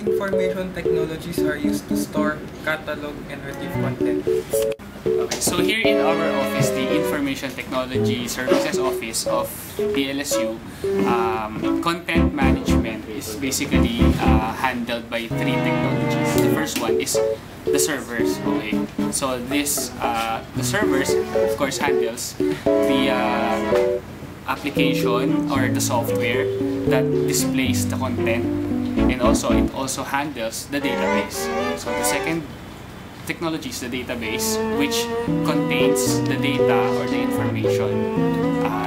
information technologies are used to store, catalog, and retrieve content? Okay, so here in our office, the Information Technology Services Office of PLSU, content management is basically handled by three technologies. The first one is the servers. Okay, so this the servers, of course, handles the application or the software that displays the content, and also it also handles the database. So the second technology is the database, which contains the data or the information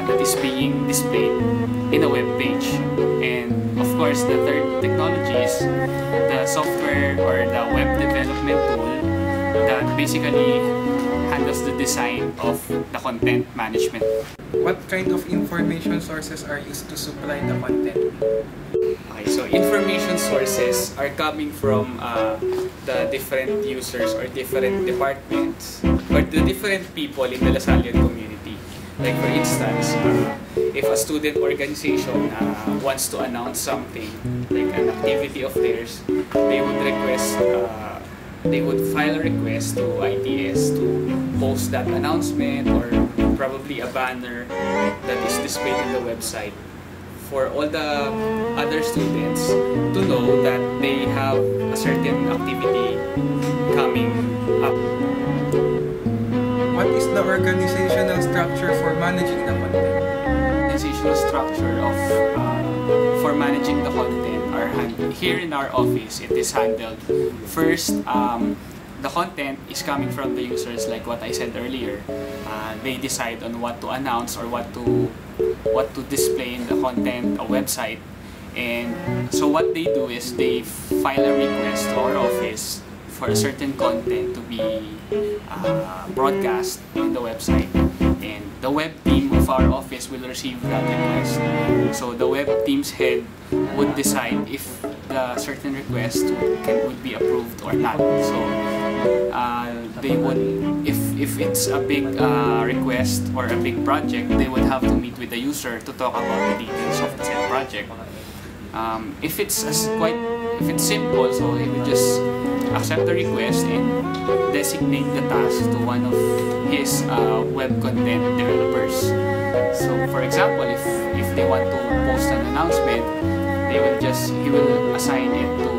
that is being displayed in a web page. And of course, the third technology is the software or the web development tool that basically handles the design of the content management. What kind of information sources are used to supply the content? Okay, so information sources are coming from the different users or different departments or the different people in the Lasallian community. Like for instance, if a student organization wants to announce something, like an activity of theirs, they would file a request to ITS to post that announcement or probably a banner that is displayed in the website for all the other students to know that they have a certain activity coming up. What is the organizational structure for managing the content? Organizational structure of for managing the content are here in our office. It is handled first. The content is coming from the users, like what I said earlier. They decide on what to announce or what to display in the content, a website. And so what they do is they file a request to our office for a certain content to be broadcast in the website. And the web team of our office will receive that request. So the web team's head would decide if the certain request would be approved or not. So they would, if it's a big request or a big project, they would have to meet with the user to talk about the details of the said project. If it's simple, so they would just accept the request and designate the task to one of his web content developers. So for example, if they want to post an announcement, he will assign it to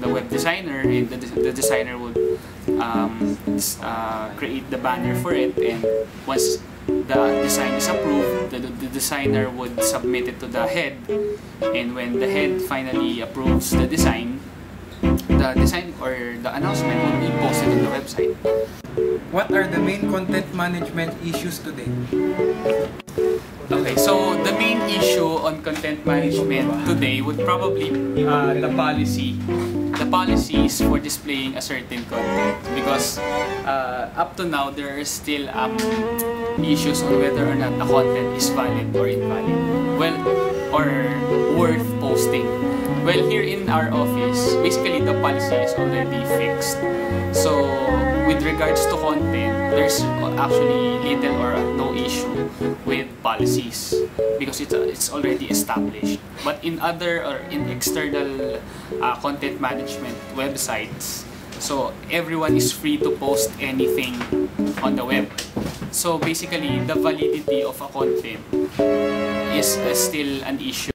the web designer, and the designer would create the banner for it, and once the design is approved, the designer would submit it to the head, and when the head finally approves the design or the announcement will be posted on the website. What are the main content management issues today? Okay, so the main issue on content management today would probably be the policies for displaying a certain content, because up to now there are still issues on whether or not the content is valid or invalid, or worth posting. Well, here in our office, basically the policy is already fixed. So with regards to content, there's actually little or no issue with policies because it's already established. But in other or in external content management websites, so everyone is free to post anything on the web. So basically, the validity of a content is still an issue.